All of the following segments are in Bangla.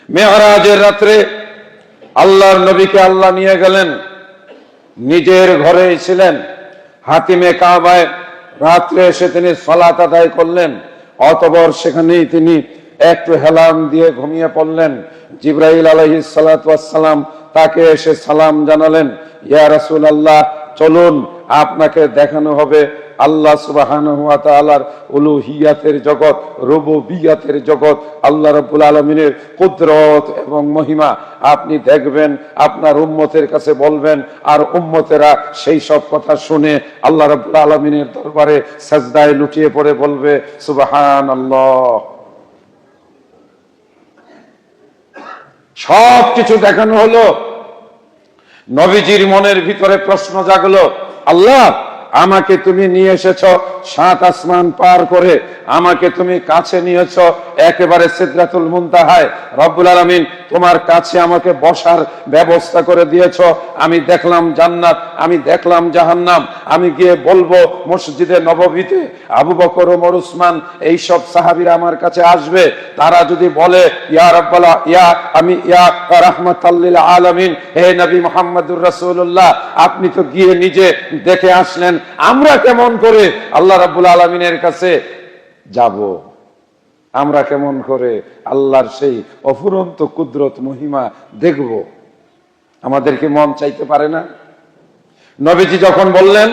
মেরাজের রাত্রে আল্লাহর নবীকে আল্লাহ নিয়ে গেলেন, নিজের ঘরে ছিলেন, হাতিমে কাবায় রাত্রে এসে তিনি সালাত আদায় করলেন। অতঃপর সেখানেই তিনি একটু হেলান দিয়ে ঘুমিয়ে পড়লেন। জিবরাইল আলাইহিস সালাতু ওয়াস সালাম তাকে এসে সালাম জানালেন, ইয়া রাসূলুল্লাহ, চলুন আপনাকে দেখানো হবে আল্লাহ সুবহানাহু ওয়া তাআলার উলুহিয়াতের জগৎ, রুবুবিয়াতের জগৎ, আল্লাহ রাব্বুল আলামিনের কুদরত এবং মহিমা আপনি দেখবেন, আপনার উম্মতের কাছে বলবেন, আর উম্মতেরা সেই সব কথা শুনে আল্লাহ রাব্বুল আলামিনের দরবারে সাজদায় লুটিয়ে পড়ে বলবে সুবহানাল্লাহ। সব কিছু দেখানো হলো। নবীজির মনের ভিতরে প্রশ্ন জাগলো, আল্লাহ আমাকে তুমি নিয়ে এসেছো 7 আসমান পার করে, আমাকে তুমি কাছে নিয়েছো একেবারে সিদরাতুল মুনতাহায়। রব্বুল আলামিন তোমার কাছে আমাকে বসার ব্যবস্থা করে দিয়েছো। আমি দেখলাম জান্নাত, আমি দেখলাম জাহান্নাম। আমি গিয়ে বলবো মসজিদে নববীতে আবু বকর, ওমর, উসমান এইসব সাহাবীরা আমার কাছে আসবে। তারা যদি বলে ইয়া রাব্বাল ইয়া রাহমাতাল লিল আলামিন, হে নবী মুহাম্মদুর রাসূলুল্লাহ, আপনি তো গিয়ে নিজে দেখে আসলেন, আমরা কেমন করে আল্লাহ রাব্বুল আলামিনের কাছে যাব? আমরা কেমন করে আল্লাহর সেই অফুরন্ত কুদরত মহিমা দেখব? আমাদেরকে মন চাইতে পারে না? নবীজি যখন বললেন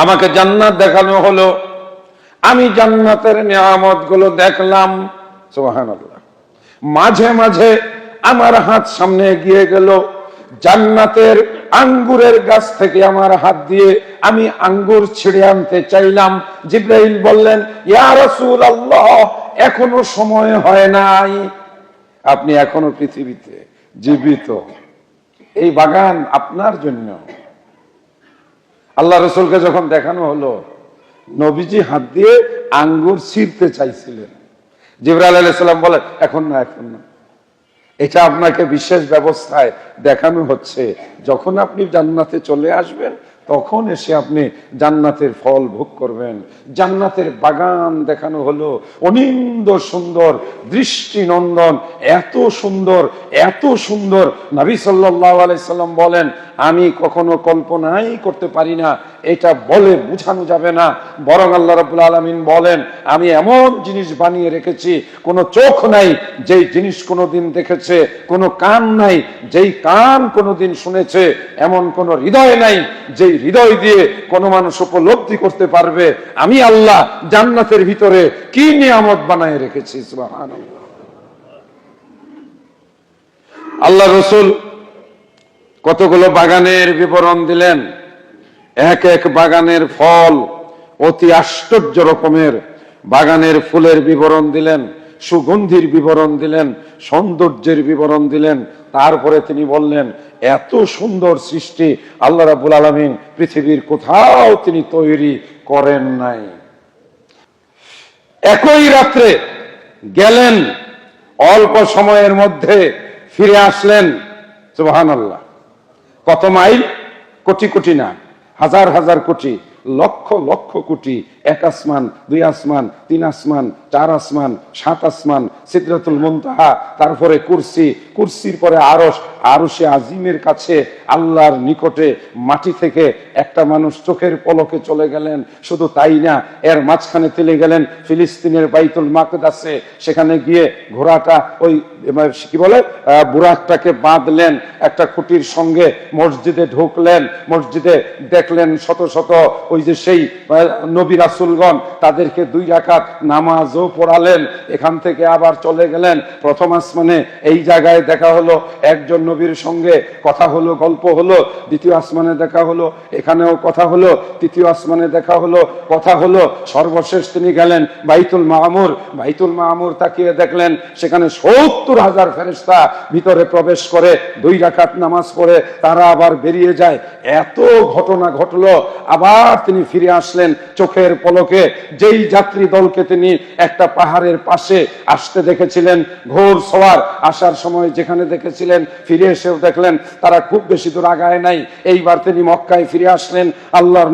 আমাকে জান্নাত দেখানো হলো, আমি জান্নাতের নিয়ামত গুলো দেখলাম, সুবহানাল্লাহ। মাঝে মাঝে আমার হাত সামনে এগিয়ে গেল, জান্নাতের আঙ্গুরের গাছ থেকে আমার হাত দিয়ে আমি আঙ্গুর ছিঁড়ে আনতে চাইলাম। জিবরাইল বললেন, ইয়া রাসূলুল্লাহ, এখনো সময় হয় নাই, আপনি এখনো পৃথিবীতে জীবিত, এই বাগান আপনার জন্য। আল্লাহ রাসূলকে যখন দেখানো হলো, নবীজি হাত দিয়ে আঙ্গুর ছিঁড়তে চাইছিলেন। জিবরাইল আলাইহিস সালাম বলেন, এখন না, এখন না, এটা আপনাকে বিশেষ ব্যবস্থায় দেখানো হচ্ছে। যখন আপনি জান্নাতে চলে আসবেন তখন এসে আপনি জান্নাতের ফল ভোগ করবেন। জান্নাতের বাগান দেখানো হলো, অনিন্দ সুন্দর, দৃষ্টিনন্দন, এত সুন্দর, এত সুন্দর। নবী সাল্লাল্লাহু আলাইহি সাল্লাম বলেন, আমি কখনো কল্পনাই করতে পারি না, এটা বলে বোঝানো যাবে না। বরং আল্লাহ রাব্বুল আলামিন বলেন, আমি এমন জিনিস বানিয়ে রেখেছি, কোনো চোখ নাই যেই জিনিস কোনোদিন দেখেছে, কোনো কান নাই যেই কান কোনোদিন শুনেছে, এমন কোনো হৃদয় নাই যেই হৃদয় দিয়ে কোনো মানুষ উপলব্ধি করতে পারবে আমি আল্লাহ জান্নাতের ভিতরে কি নিয়ামত বানায় রেখেছি। সুবহানাল্লাহ। আল্লাহ রাসূল কতগুলো বাগানের বিবরণ দিলেন, এক এক বাগানের ফল অতি আশ্চর্য রকমের, বাগানের ফুলের বিবরণ দিলেন, সুগন্ধির বিবরণ দিলেন, সৌন্দর্যের বিবরণ দিলেন। তারপরে তিনি বললেন, এত সুন্দর সৃষ্টি আল্লাহ রাব্বুল আলামিন পৃথিবীর কোথাও তিনি তৈরি করেন নাই। একই রাত্রে গেলেন, অল্প সময়ের মধ্যে ফিরে আসলেন। সুবহানাল্লাহ। কত মাইল? কোটি কোটি না, হাজার হাজার কোটি, লক্ষ লক্ষ কোটি। 1 আসমান, 2 আসমান, 3 আসমান, 4 আসমান, 7 আসমান, সিদরাতুল মুনতাহা, তারপরে কুরসি, কুরসির পরে আরশ, আরশে আজিমের কাছে আল্লাহর নিকটে মাটি থেকে একটা মানুষ চোখের পলকে চলে গেলেন। শুধু তাই না, এর মাঝখানে চলে গেলেন ফিলিস্তিনের বাইতুল মাকদাসে। সেখানে গিয়ে ঘোড়াটা ওই কি বলে বুরাকটাকে বাঁধলেন একটা খুঁটির সঙ্গে, মসজিদে ঢুকলেন, মসজিদে দেখলেন শত শত ওই যে সেই নবী রাসূলগণ, তাদেরকে 2 রাকাত নামাজও পড়ালেন। এখান থেকে আবার চলে গেলেন প্রথম আসমানে, এই জায়গায় দেখা হলো একজন নবীর সঙ্গে, কথা হলো, গল্প হলো। দ্বিতীয় আসমানে দেখা হলো, এখানেও কথা হলো। তৃতীয় আসমানে দেখা হলো, কথা হলো। সর্বশেষ তিনি গেলেন বাইতুল মামুর, বাইতুল মামুর তাকিয়ে দেখলেন সেখানে 70,000 ফেরেশতা ভিতরে প্রবেশ করে 2 রাকাত নামাজ পড়ে তারা আবার বেরিয়ে যায়। এত ঘটনা ঘটলো। আবার তিনি ফিরে আসলেন চোখের পলকে যেই যাত্রী দলকে তিনি একটা পাহাড়ের পাশে আসতে দেখেছিলেন, ঘোর সওয়ার আসার সময় যেখানে দেখেছিলেন, ফিরে এসেও দেখলেন তারা খুব বেশি দূর আগায় নাই। এইবার তিনি মক্কায় ফিরে আসলেন। আল্লাহর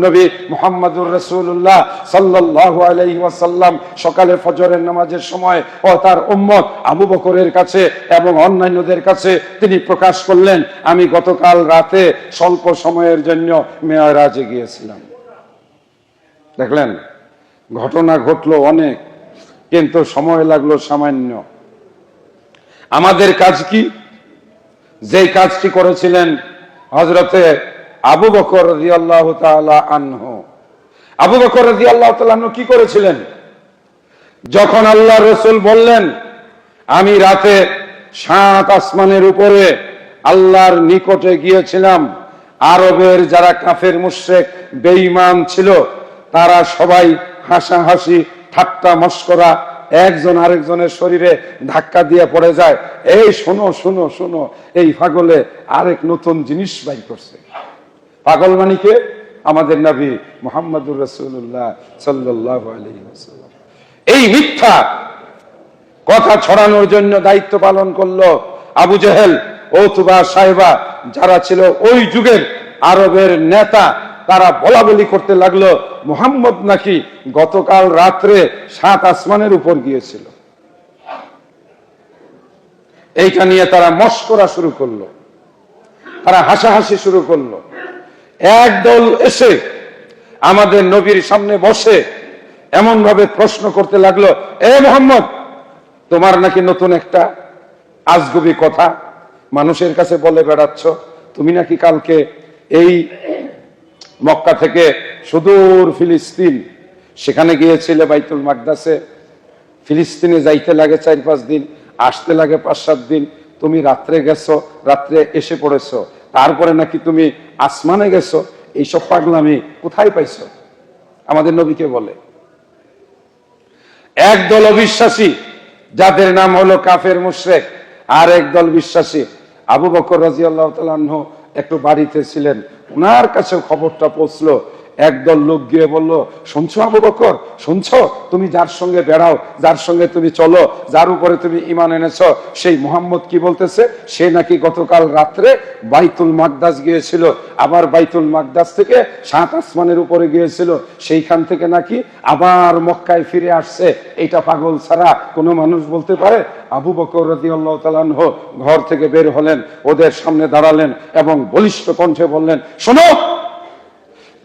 নবী মুহাম্মদুর রাসূলুল্লাহ সাল্লাল্লাহু আলাইহি ওয়াসাল্লাম সকালে ফজরের নামাজের সময় ও তার উম্মত আবু বকরের কাছে এবং অন্যান্যদের কাছে তিনি প্রকাশ করলেন, আমি গতকাল রাতে স্বল্প সময়ের জন্য মেরাজে গিয়েছিলাম। দেখলেন, ঘটনা ঘটলো অনেক, কিন্তু সময় লাগলো সামান্য। আমাদের কাজ কি? যেই কাজটি করেছিলেন হযরতে আবু বকর রাদিয়াল্লাহু তাআলা আনহু। আবু বকর রাদিয়াল্লাহু তাআলা আনহু কি করেছিলেন? যখন আল্লাহর রাসূল বললেন, আমি রাতে 7 আসমানের উপরে আল্লাহর নিকটে গিয়েছিলাম, আরবের যারা কাফের মুশরিক বেঈমান ছিল তারা সবাই হাসাহাসি ঠাট্টা মশকরা, একজন আরেকজনের শরীরে ধাক্কা দিয়ে পড়ে যায়, এই শোনো শোনো শোনো, এই পাগলে আরেক নতুন জিনিস বাই করছে। পাগল মানে কে? আমাদের নবী মুহাম্মদুর রাসূলুল্লাহ সাল্লাল্লাহু আলাইহি ওয়াসাল্লাম। এই মিথ্যা কথা ছড়ানোর জন্য দায়িত্ব পালন করলো আবু জেহেল, উতবা, সাইবা, যারা ছিল ওই যুগের আরবের নেতা। তারা বলা বলি করতে লাগলো মুহাম্মদ নাকি গতকাল রাত্রে 7 আসমানের উপর গিয়েছিল। এইটা নিয়ে তারা মশকরা শুরু করলো, তারা হাসাহাসি শুরু করলো। একদল এসে আমাদের নবীর সামনে বসে এমন ভাবে প্রশ্ন করতে লাগলো, এ মুহাম্মদ, তোমার নাকি নতুন একটা আজগুবি কথা মানুষের কাছে বলে বেড়াচ্ছ। তুমি নাকি কালকে এই মক্কা থেকে সুদূর ফিলিস্তিন সেখানে গিয়েছিলে বাইতুল মাকদাসে। ফিলিস্তিনে যাইতে লাগে 4-5 দিন, আসতে লাগে 5-7 দিন। তুমি রাত্রে গেছো, রাত্রে এসে পড়েছো, তারপরে নাকি তুমি আসমানে গেছো। এইসব পাগলামি কোথায় পাইছো? আমাদের নবীকে বলে। একদল অবিশ্বাসী যাদের নাম হলো কাফের মুশরিক, আর একদল বিশ্বাসী। আবু বকর রাদিয়াল্লাহু তাআলা আনহু একটু বাড়িতে ছিলেন, ওনার কাছে খবরটা পৌঁছলো। একদল লোক গিয়ে বলল, শুনছো আবু বকর, শুনছো? তুমি যার সঙ্গে বেড়াও, যার সঙ্গে তুমি চলো, যার উপরে তুমি ঈমান এনেছো, সেই মুহাম্মদ কি বলতেছে? সে নাকি গতকাল রাত্রে বাইতুল মাকদাস গিয়েছিল, আবার বাইতুল মাকদাস থেকে 7 আসমানের উপরে গিয়েছিল, সেইখান থেকে নাকি আবার মক্কায় ফিরে আসছে। এইটা পাগল ছাড়া কোনো মানুষ বলতে পারে? আবু বকর রাদিয়াল্লাহু তাআলা আনহু ঘর থেকে বের হলেন, ওদের সামনে দাঁড়ালেন এবং বলিষ্ঠ কণ্ঠে বললেন, শোনো,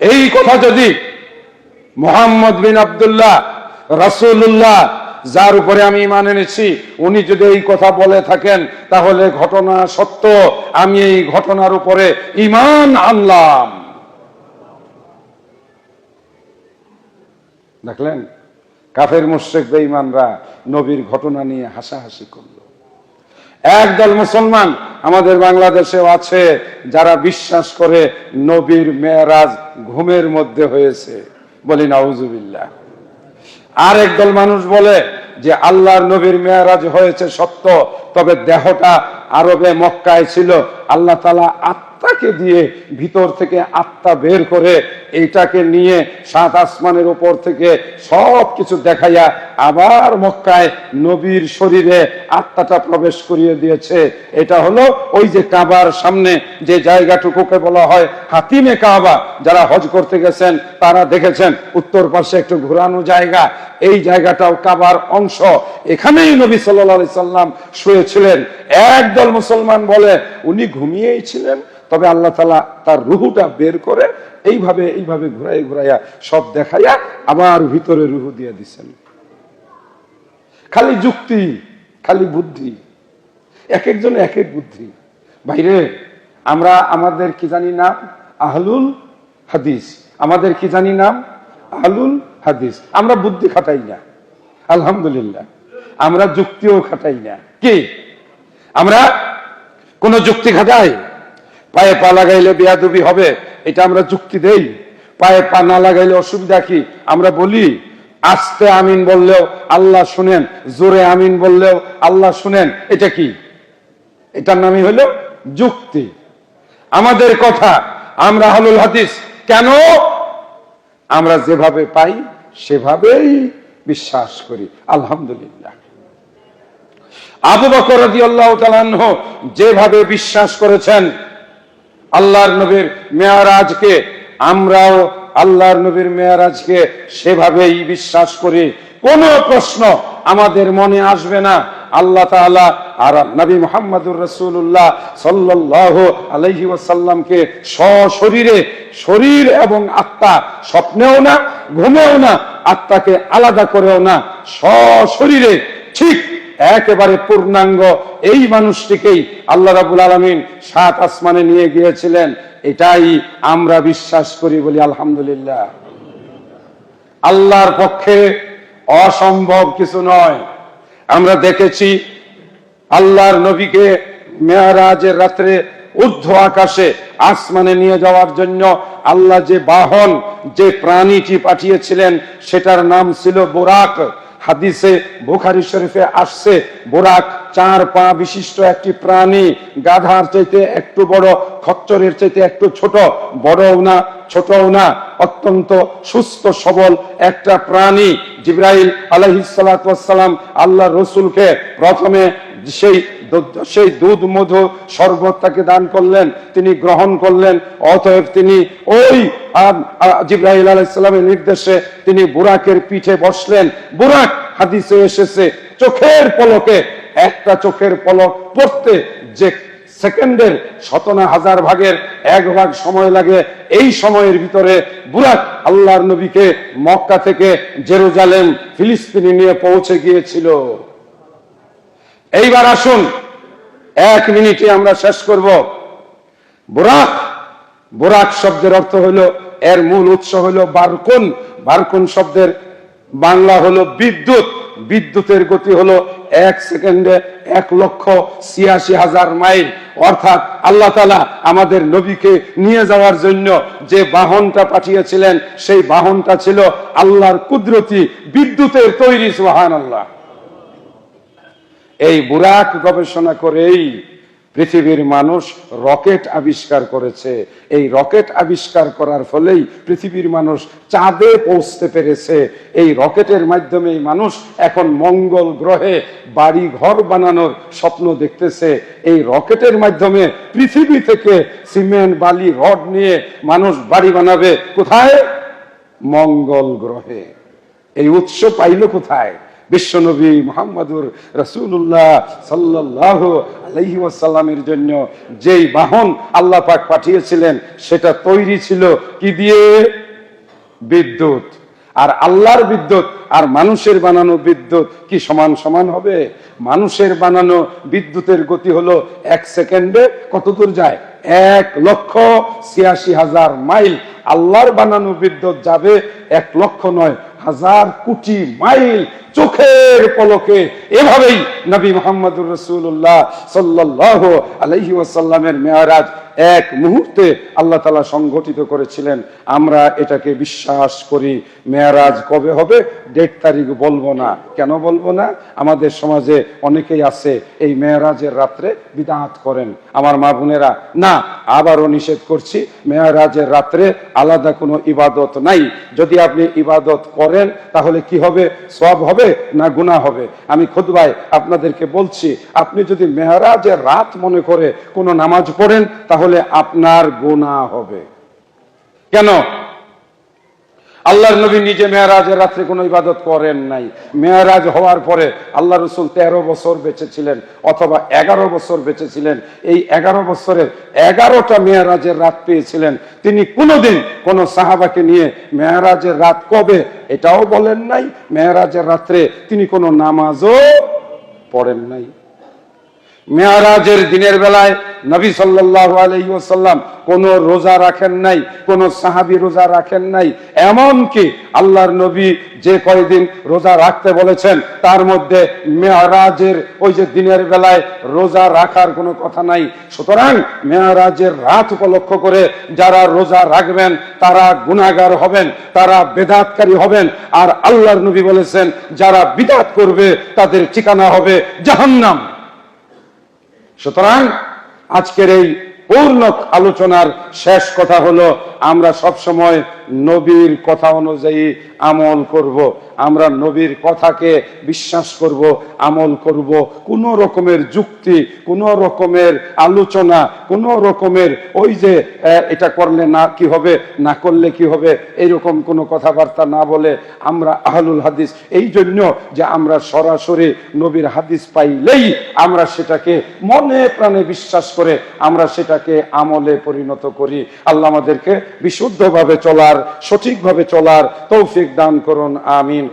এই কথা যদি মুহাম্মদ বিন আব্দুল্লাহ রাসূলুল্লাহ, যার উপরে আমি ঈমান এনেছি, উনি যদি এই কথা বলে থাকেন, তাহলে ঘটনা সত্য, আমি এই ঘটনার উপরে ঈমান আনলাম। দেখলেন, কাফের মুশরিক বেঈমানরা নবীর ঘটনা নিয়ে হাসাহাসি করল। একদল মুসলমান আমাদের বাংলাদেশেও আছে যারা বিশ্বাস করে নবীর মেরাজ ঘুমের মধ্যে হয়েছে, বলি নাউজুবিল্লাহ। আর একদল মানুষ বলে যে আল্লাহর নবীর মেরাজ হয়েছে সত্য, তবে দেহটা আরবে মক্কায় ছিল। আল্লাহ তাআলা আত্মাকে দিয়ে ভিতর থেকে আত্মা বের করে এইটাকে নিয়ে 7 আসমানের উপর থেকে সব কিছু দেখাইয়া আবার মক্কায় নবীর শরীরে আত্মাটা প্রবেশ করিয়ে দিয়েছে। এটা হলো ওই যে কাবার সামনে যে জায়গাটুকুকে বলা হয় হাতিমে কাবা। যারা হজ করতে গেছেন তারা দেখেছেন উত্তর পাশে একটু ঘোরানো জায়গা, এই জায়গাটাও কাবার অংশ। এখানেই নবী সাল্লাল্লাহু আলাইহি সাল্লাম শুয়েছিলেন। একদল মুসলমান বলে উনি ঘুমিয়েই ছিলেন, তবে আল্লাহ তাআলা তার রুহুটা বের করে এইভাবে এইভাবে ঘুরাই ঘুরাইয়া সব দেখাইয়া আবার ভিতরে রুহু দিয়ে দিচ্ছেন। খালি যুক্তি, খালি বুদ্ধি, এক একজন এক এক বুদ্ধি। বাইরে আমরা আমাদের কি জানি নাম? আহলুল হাদিস। আমাদের কি জানি নাম? আহলুল হাদিস। আমরা বুদ্ধি খাটাই না, আলহামদুলিল্লাহ। আমরা যুক্তিও খাটাই না। কি আমরা কোন যুক্তি খাটাই? পায়ে পা লাগাইলে বেয়াদবি হবে, এটা আমরা যুক্তি দেই। পায়ে পা না লাগাইলে অসুবিধা কি? আমরা বলি। আস্তে আমিন বললেও আল্লাহ শুনেন, জোরে আমিন বললেও আল্লাহ শুনেন। এটা কি? এটার নামই হলো যুক্তি। আমাদের কথা আমরা আহলুল হাদিস। কেন? আমরা যেভাবে পাই সেভাবেই বিশ্বাস করি। আলহামদুলিল্লাহ। আবু বকর রাদিয়াল্লাহু তাআলা আনহু যেভাবে বিশ্বাস করেছেন আল্লাহর নবীর মেরাজকে, আমরাও আল্লাহর নবীর মেরাজকে সেভাবেই বিশ্বাস করি। কোনো প্রশ্ন আমাদের মনে আসবে না আল্লাহ তাআলা আর নবী মুহাম্মদুর রাসূলুল্লাহ সাল্লাল্লাহু আলাইহি ওয়াসাল্লামকে সশরীরে, শরীর এবং আত্মা, স্বপ্নেও না, ঘুমেও না, আত্মাকে আলাদা করেও না, সশরীরে ঠিক একেবারে পূর্ণাঙ্গ এই মানুষটিকেই আল্লাহ রাব্বুল আলামিন 7 আসমানে নিয়ে গিয়েছিলেন। এটাই আমরা বিশ্বাস করি, বলি আলহামদুলিল্লাহ। আল্লাহর পক্ষে অসম্ভব কিছু নয়। আমরা দেখেছি আল্লাহর নবীকে মেরাজের রাত্রে ঊর্ধ্ব আকাশে আসমানে নিয়ে যাওয়ার জন্য আল্লাহ যে বাহন, যে প্রাণীটি পাঠিয়েছিলেন সেটার নাম ছিল বুরাক। হাদিসে বুখারী শরীফে আসছে, বুরাক 4 পা বিশিষ্ট একটি প্রাণী, গাধার চাইতে একটু বড়, খচ্চরের চাইতে একটু ছোট, বড়ও না ছোটও না, অত্যন্ত সুস্থ সবল একটা প্রাণী। জিবরাইল আলাইহিস সালাতু ওয়াস সালাম আল্লাহ রাসূলকে প্রথমে সেই দুধ মধু শরবত তাকে দান করলেন, তিনি গ্রহণ করলেন। অতএব তিনি ওই জিবরাইল আলাইহিস সালামের নির্দেশে তিনি বুরাকের পিঠে বসলেন। বুরাক হাদিসে এসেছে চোখের পলকে, একটা চোখের পলক পড়তে যে সেকেন্ডের 100,000 ভাগের 1 ভাগ সময় লাগে, এই সময়ের ভিতরে বুরাক আল্লাহর নবীকে মক্কা থেকে জেরুজালেম ফিলিস্তিনে নিয়ে পৌঁছে গিয়েছিল। এইবার আসুন 1 মিনিটে আমরা শেষ করব। বুরাক, বুরাক শব্দের অর্থ হলো, এর মূল উৎস হলো বারকুন। বারকুন শব্দের বাংলা হলো বিদ্যুৎ। বিদ্যুতের গতি হলো 1 সেকেন্ডে 1,86,000 মাইল। অর্থাৎ আল্লাহ তাআলা আমাদের নবীকে নিয়ে যাওয়ার জন্য যে বাহনটা পাঠিয়েছিলেন সেই বাহনটা ছিল আল্লাহর কুদরতি বিদ্যুতের তৈরি। সুবহানাল্লাহ। এই বুরাক গবেষণা করেই পৃথিবীর মানুষ রকেট আবিষ্কার করেছে। এই রকেট আবিষ্কার করার ফলেই পৃথিবীর মানুষ চাঁদে পৌঁছতে পেরেছে। এই রকেটের মাধ্যমে মানুষ এখন মঙ্গল গ্রহে বাড়ি ঘর বানানোর স্বপ্ন দেখতেছে। এই রকেটের মাধ্যমে পৃথিবী থেকে সিমেন্ট, বালি, রড নিয়ে মানুষ বাড়ি বানাবে কোথায়? মঙ্গল গ্রহে। এই উৎস পাইল কোথায়? বিশ্বনবী মুহাম্মদুর রাসূলুল্লাহ সাল্লাল্লাহু আলাইহি ওয়াসাল্লামের জন্য যেই বাহন আল্লাহ পাক পাঠিয়েছিলেন সেটা তৈরি ছিল কি দিয়ে? বিদ্যুৎ। আর আল্লাহর বিদ্যুৎ আর মানুষের বানানো বিদ্যুৎ কি সমান সমান হবে? মানুষের বানানো বিদ্যুতের গতি হলো 1 সেকেন্ডে কত দূর যায়? 1,86,000 মাইল। আল্লাহর বানানো বিদ্যুৎ যাবে 1 লক্ষ নয়, 1,000 কোটি মাইল চোখের পলকে। এভাবেই নবী মুহাম্মদুর রাসূলুল্লাহ সাল্লাল্লাহু আলাইহি ওয়াসাল্লামের মেরাজ 1 মুহূর্তে আল্লাহ তাআলা সংগঠিত করেছিলেন। আমরা এটাকে বিশ্বাস করি। মেরাজ কবে হবে? ডেট তারিখ বলবো না। কেন বলবো না? আমাদের সমাজে অনেকেই আছে এই মেরাজের রাত্রে বিদআত করেন। আমার মা বোনেরা, না, আবারও নিষেধ করছি, মেরাজের রাত্রে আলাদা কোনো ইবাদত নাই। যদি আপনি ইবাদত করেন তাহলে কি হবে? সওয়াব হবে না গুনাহ হবে? আমি খুতবায় আপনাদেরকে বলছি, আপনি যদি মেরাজের রাত মনে করে কোনো নামাজ পড়েন তাহলে আপনার গুনাহ হবে। কেন? আল্লাহর নবী নিজে মেরাজের রাত্রে কোনো ইবাদত করেন নাই। মেরাজ হওয়ার পরে আল্লাহ রাসূল 13 বছর বেঁচে ছিলেন অথবা 11 বছর বেঁচে ছিলেন। এই 11 বছরের 11টা মেরাজের রাত পেয়েছিলেন। তিনি কোনোদিন কোন সাহাবাকে নিয়ে মেরাজের রাত কবে এটাও বলেন নাই। মেরাজের রাত্রে তিনি কোনো নামাজও পড়েন নাই। মেরাজের দিনের বেলায় নবী সাল্লাল্লাহু আলাইহি ওয়াসাল্লাম কোন রোজা রাখেন নাই, কোন সাহাবী রোজা রাখেন নাই। এমনকি আল্লাহর নবী যে কয়দিন রোজা রাখতে বলেছেন তার মধ্যে মেরাজের ওই যে দিনের বেলায় রোজা রাখার কোনো কথা নাই। সুতরাং মেরাজের রাত উপলক্ষ করে যারা রোজা রাখবেন তারা গুনাহগার হবেন, তারা বেদাতকারী হবেন। আর আল্লাহর নবী বলেছেন যারা বিদআত করবে তাদের ঠিকানা হবে জাহান্নাম। সুতরাং আজকের এই পূর্ণ আলোচনার শেষ কথা হলো, আমরা সব সময় নবীর কথা অনুযায়ী আমল করব। আমরা নবীর কথাকে বিশ্বাস করব, আমল করব। কোন রকমের যুক্তি, কোন রকমের আলোচনা, কোন রকমের ওই যে এটা করলে না কি হবে, না করলে কি হবে, এইরকম কোনো কথাবার্তা না বলে আমরা আহলুল হাদিস। এই জন্য যে আমরা সরাসরি নবীর হাদিস পাইলেই আমরা সেটাকে মনে প্রাণে বিশ্বাস করে আমরা সেটাকে আমলে পরিণত করি। আল্লাহ আমাদেরকে বিশুদ্ধভাবে চলার, সঠিকভাবে চলার তৌফিক দান করুন, আমিন।